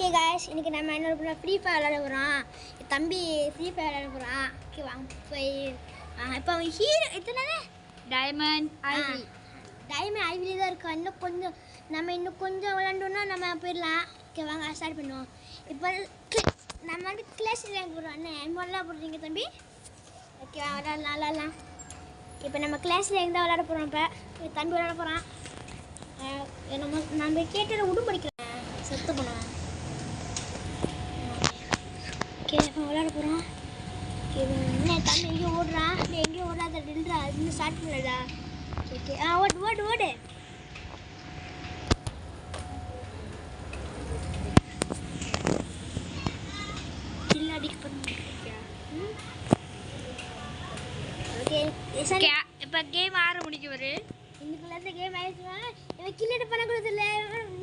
Okay guys இன்னைக்கு நம்ம என்ன பண்ண ஃப்ரீ ஃபயர் விளையாட போறோம். தம்பி ஃப்ரீ ஃபயர் விளையாட போறான். ஓகே வாங்க போய் இப்போ அவன் ஹீரோ எத்தனை டைமண்ட் ஐவி டைமண்ட் ஐவில தான் இருக்கு. இன்னும் கொஞ்சம் விளையாண்டோம்னா நம்ம போயிடலாம். ஓகே வாங்க ஸ்டார்ட் பண்ணுவோம். இப்போ நம்ம வந்து கிளாஸ் ரேங்க் போறோம். என்ன முதல்ல போடுறீங்க தம்பி? ஓகே விளையாடலாம். இப்போ நம்ம கிளாஸ் ரேங்க் தான் விளையாட போறோம். இப்போ தம்பி விளையாட போறான். நம்ம கேட்டதை உடு படிக்கிறேன் செத்து பண்ணுவேன். ஓகே இப்போ விளையாட போகிறோம். என்ன தம்பி எங்கேயும் ஓடுறான்? இல்லை எங்கேயும் ஓடாத நில்றா. இன்னும் ஸ்டார்ட் பண்ணலடா. ஓகே ஓடு கில் அடிக்க பண்ணிருக்கியா? ஓகே இப்போ கேம் ஆரம்பிக்க வரு இன்னைக்குள்ள கேம் ஆயிடுச்சுன்னா இவன் கில்லெட் பண்ணக்கூடாது இல்லை.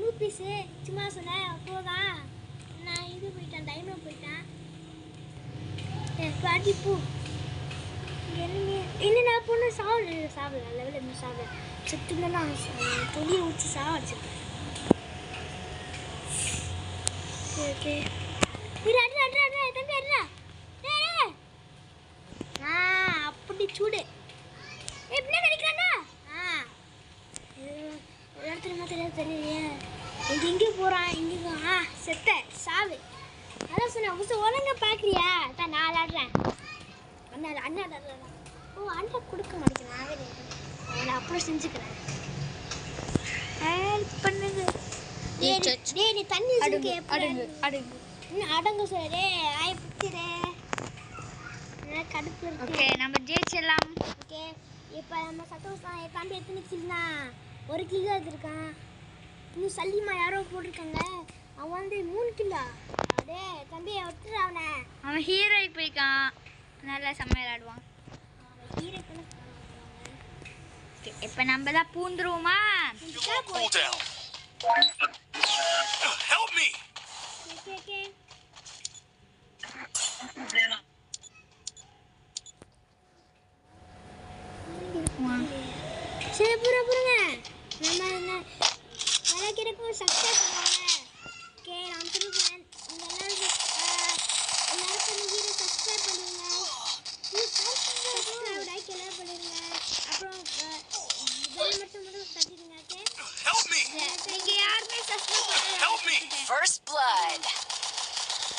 நூ பீஸு சும்மா சொன்னேன் போதான். நான் இது போயிட்டேன் டைமண்ட் போயிட்டேன். பாட்டி பூ என்ன நான் பொண்ணு சாப்பிடல லெவலில் இன்னும் சாப்பிட செத்துலன்னா தொழியை ஊற்றி சாப்பிடுச்சிருக்கேன். ஓகே தம்பி அட்ரா அப்படி சூடு எப்படி கிடைக்கிறாண்டா? தெரியலையே எங்கேயும் போகிறான் எங்கேயும் செத்த சாவு. அதான் சொன்னேன் புதுசு ஒழுங்கா பார்க்குறியா? தான் நான் விளாடுறேன். அண்ணா விளாடுறேன். ஓ அண்ணா கொடுக்க மாட்டேங்கிறேன். நான் அப்புறம் செஞ்சுக்கிறேன். ஹெல்ப் பண்ணுங்க. டேய் நீ தண்ணி அடங்கு சொல்லு. ஆய் பிடிக்கிறே கடுப்பு இருக்கு. ஓகே நம்ம ஜெயிச்சிடலாம். ஓகே இப்போ நம்ம சத்தோஷம் என் தம்பி எத்தனை கில்னா? ஒரு கில் தான் எடுத்துருக்கான். இன்னும் சல்லிமா யாரோ போட்டிருக்காங்க. அவன் வந்து 3 கில்லா. அடே தம்பி விட்டுரு அவனை. அவன் ஹீரோ போய்க்கான். நல்லா செம்மையா விளையாடுவான். ஹீரோ இப்போ நம்ம தான் பூந்துருவோமா? Help me. ஓகே சரி புறங்க நம்ம என்ன நிறைய பேருக்கு சப்ஸ்கிரைப் பண்ணுவாங்க. ஓகே நான் சொல்லுறேன் எல்லாரும் ஹீரோ சப்ஸ்கிரைப் பண்ணுங்க. லைக் எல்லாம் பண்ணுங்க. அப்புறம் பெல் மட்டும் தட்டிடுங்க. Okay Help me. நீங்க யாருமே சப்ஸ்கிரைப் பண்ணல. Help me. First blood.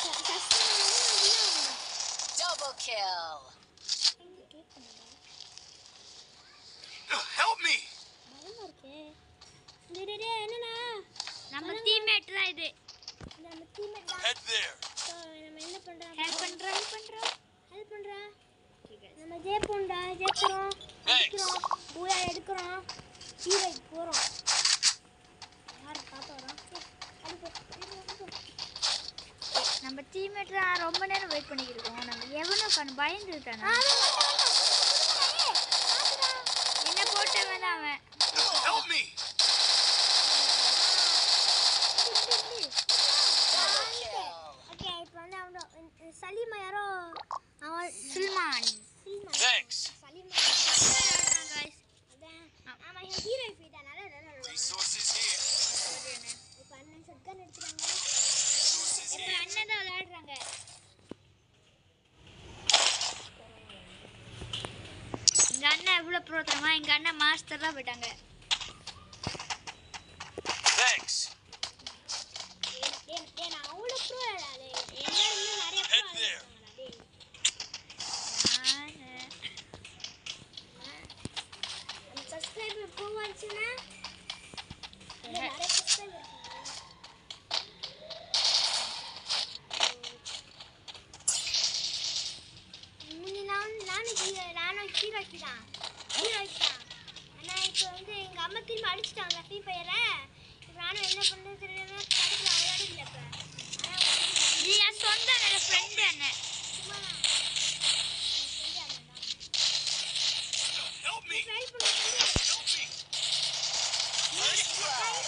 Subscribe Double kill. Help me. பயமா இருக்கே. என்னன்னா நம்ம டீம்மேட் தான் இது. நம்ம டீம்மேட் தான். Head there. நம்ம என்ன பண்றோம்? ஹெல்ப் பண்றா. நம்ம ஜெயிப்போம். அடிக்கிறோம் பூயா எடுக்கிறோம் ஹீரோ போகிறோம். யார் பார்த்து வரோம்? நம்ம டீம்மேட் தான் ரொம்ப நேரம் வெயிட் பண்ணிக்கிருக்கோம். நம்ம எவனும் பயந்துட்டானா? என்ன போட்டவன் தான் அவன். Help me. ஓகே இப்போ வந்து அவன் சலீமா யாரோ அவன் சுல்மான். Thanks. சலீமா guys. ஆமாம் ஹீரோ போயிட்டானால Resources here. இப்போ அண்ணன் ஷட்கன் எடுத்துறாங்க. இப்போ அண்ணன் தான் விளையாடுறாங்க. எங்க அண்ணன் எவ்வளவு ப்ரோ தெரியுமா? எங்க அண்ணன் மாஸ்டர் தான் போயிட்டாங்க. Thanks. நான் அவ்வளோ ப்ரோ இல்லை. என்ன இன்னும் நிறைய ப்ரோ இருக்காங்கடா. நம்ம சப்ஸ்கிரைபர் போவாச்சுன்னா நிறைய சப்ஸ்கிரைபர் இருக்காங்க. நானும் ஹீரோக்கி தான். ஆனால் இப்போ வந்து எங்கள் அம்மா திரும்ப அடிச்சிட்டாங்க ஃப்ரீ ஃபயரை. இப்போ நானும் என்ன பண்ணுறது தெரியல. கடையில் விளையாடல இப்போ. நீ என் சொந்த ஃப்ரெண்டு அண்ணன். சும்மா Help me. ட்ரை பண்ணுறேன். Help me. First blood.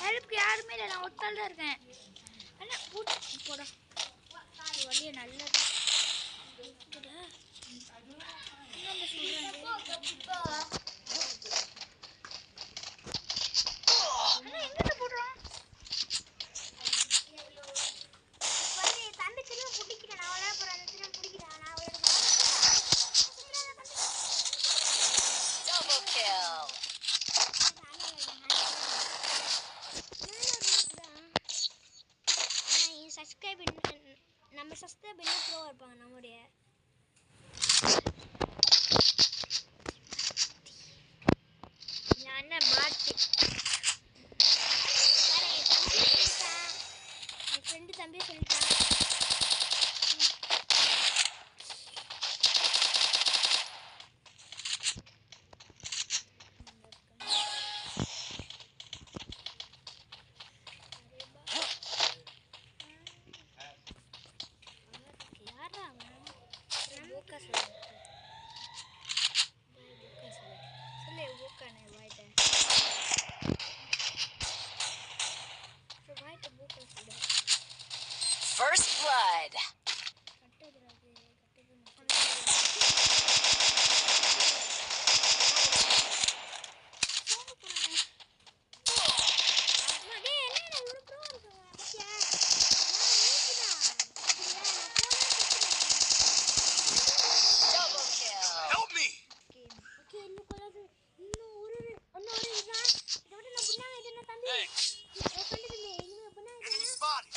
ஹெல்ப்க்கு யாருமே இல்லை. நான் ஒத்தால் தான் இருக்கேன். அண்ணா ஐயோ நல்லது. எங்க போடுறோம்? தம்பி திரும்ப பிடிக்கிறேன். நான் விளையாட போறேன். திரும்ப பிடிக்கிறேன். நான் Double kill. சப்ஸ்கிரைப் நம்ம சப்ஸ்கிரைப் பண்ணி ப்ரோ இருப்பாங்க நம்முடைய நான் என்ன பாட்டு என் ஃப்ரெண்டு தம்பி சொல்லிட்டான். யாரா அவன்? ஊக்கா சொல்லு. சொல்லு ஊக்கானே வாய்ட்ட. வாய்ட்ட ஊக்கா சொல்லு. First blood. கட்டக்கூடாது Double kill. Help me! Thanks. Enemy spotted.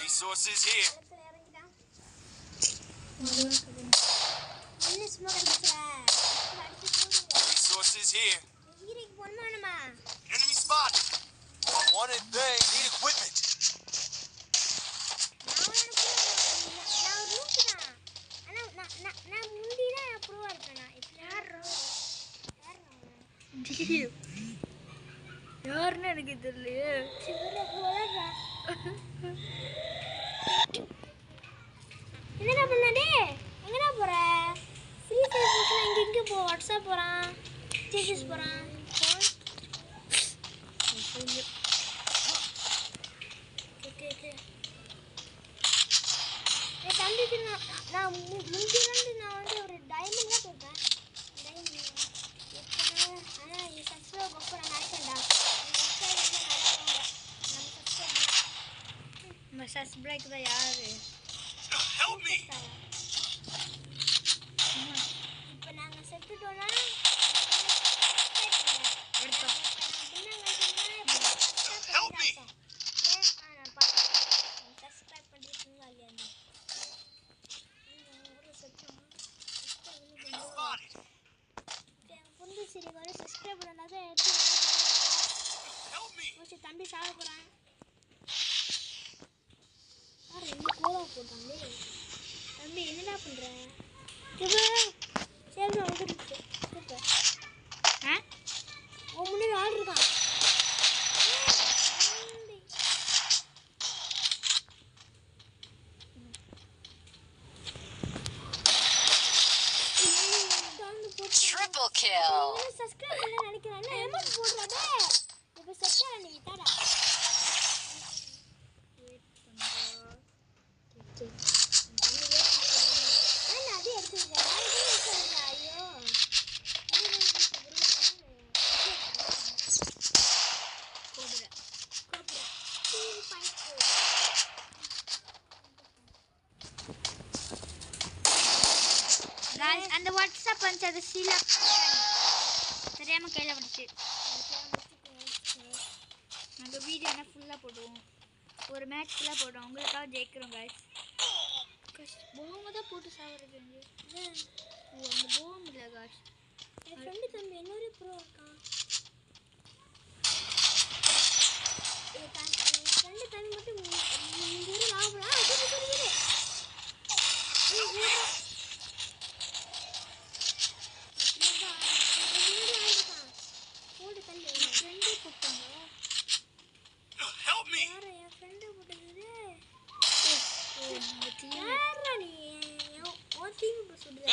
Resources here. Resources here. Enemy spotted. Wanted thing. Need equipment. யாருன்னு எனக்கு தெரியலையே. என்னடா பண்ணாடே? எங்கடா போற? ஃப்ரீ ஃபயர் போறா, இங்க போ, வாட்ஸ்அப் போறான், ஜிஜிஸ் போறான். Okay okay. ஏய் தம்பிக்கு நான் முந்திருந்து நான் வந்து ஒரு டைமண்ட் தான் போட்டேன். டைமண்ட் ஆனா நீ சப்ஸ்கிரைப் பண்ண நினைக்கண்டா. நம்ம சப்ஸ்கிரைப் தான் யாரு? Help me! இப்போ நாங்க செத்துட்டோம்னா Help me! சப்ஸ்கிரைப் பண்ணிருக்கீங்களா இல்லையா? Enemy spotted. புரிஞ்சு சரி வர சப்ஸ்கிரைப் பண்ணாத எடுத்து Help me! ஓகே தம்பி சாக போறான். ரெண்டு கோலா போட்டாங்களே. தம்பி என்னடா பண்ற? சரி வந்துருச்சு. சூப்பர். உன் முன்னாடி ஆள் இருக்கான். Triple kill. சப்ஸ்கிரைப் பண்ண நினைக்கிறேன். என்ன எமோட் போடுறதே? இப்போ சப்ஸ்கிரைப் பண்ணி விட்டாடா. அது எடுத்துக்கிறேன். ஐயோ Guys, அந்த வாட்ஸ்அப் வந்து அது சீல தெரியாம கையில விடுச்சு. நாங்கள் வீடியோ என்ன ஃபுல்லாக போடுவோம், ஒரு மேட்ச் ஃபுல்லாக போடுவோம், உங்களுக்காக ஜெயிக்கிறோம் guys. போம் தான் போட்டு சாப்பிட்றது ஓ அந்த போம் இல்லை காஷ். என் ஃப்ரெண்டு தம்பி இன்னொரு ப்ரோ இருக்கான். என் ஃப்ரெண்டு தம்பி மட்டும் இங்கே லாபலாம் போட்டு தம்பி என் ஃப்ரெண்டு போட்டாங்க. Help me! யாரை என் ஃப்ரெண்டு போட்டது? Thanks. யாரா நீ? ஓ டீம் இப்போ சொல்லுங்க.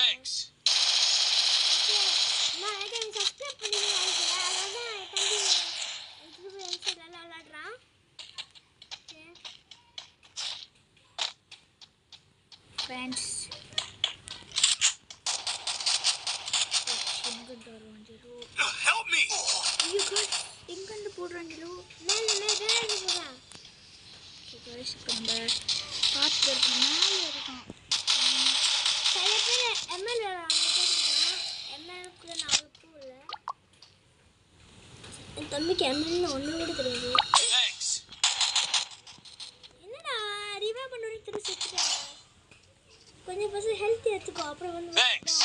நான் எனக்கு சப்ஸ்கிரைப் பண்ணிடுங்க. அதான் தம்பி இதுக்கு போய் என்சைட் எல்லாம் விளாடுறான். ஃப்ரெண்ட்ஸ். எங்கிட்டு வருவாஞ்சலோ? Help me! ஐயோ guys, எங்கிருந்து போடுறாஞ்சலோ? மேலே போகிறான். guys, இப்போ நம்ம பார்த்துருக்கோம் மேலே இருக்கான். சில பேர் எம்எல் எம்எல்க்குள்ள நான் பூ இல்லை. என் தம்பிக்கு எம்எல்னு ஒன்று கூட தெரியாது. Thanks. என்னடா ரிவைவ் பண்ணி திருப்பி செத்துட்டேன். கொஞ்சம் பசங்க ஹெல்த் எடுத்துக்கோ, அப்புறம் வந்து Thanks.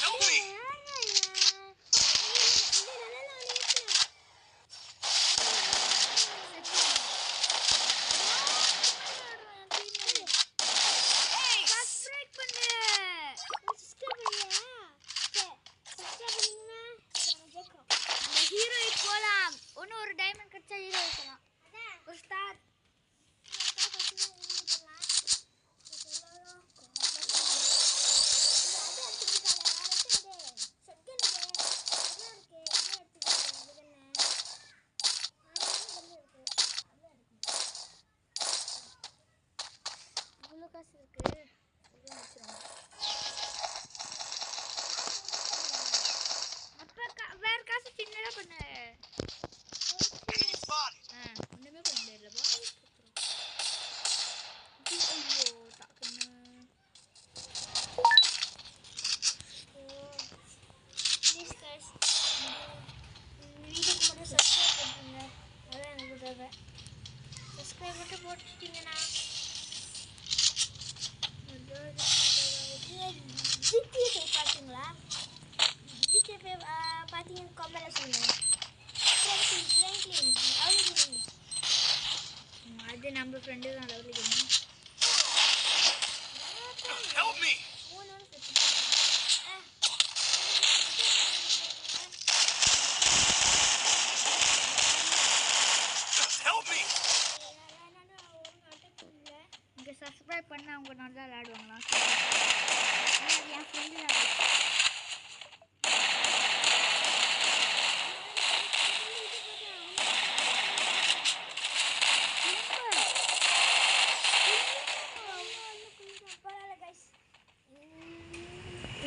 Help me! சப்ஸ்கிரைப் பண்ணு. நம்ம ஹீரோயிக் போலாம். இன்னும் ஒரு டைமண்ட் கிடைச்சா ஹீரோ வைக்கலாம். ஒரு ஸ்டார். இவ்வளோ காசு இருக்கு. அப்ப வேற காசு சின்னதா பண்ணு. Enemy spotted. ஒண்ணுமே பண்ண முடியலப்பா. ஐயோ டக்குன்னு. ப்ளீஸ் கைஸ், வீடியோக்கு மட்டும் சப்ஸ்கிரைப் பண்ணுங்க. அதான் எனக்கு தேவை. சப்ஸ்கிரைப் மட்டும் போட்டுட்டீங்கன்னா ஜிடிஏ பார்த்தீங்களா? ஜிடிஏ பார்த்தீங்கன்னு கமெண்ட்ல சொல்லுங்க. ஃப்ரெண்ட்லின் அவ்வளோ அது நம்ம ஃப்ரெண்டு தான் லவ்லிக்கணும். Help me! Help me! இங்கே சப்ஸ்கிரைப் பண்ண அவங்க நல்லா விளையாடுவாங்களா? அது என் ஃப்ரெண்டு தான்.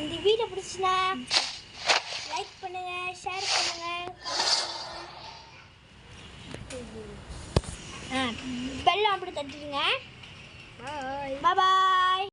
இந்த வீடியோ பிடிச்சினா லைக் பண்ணுங்க, ஷேர் பண்ணுங்க, பெல் அப்படி தட்டிடுங்க. பாய். பாய்.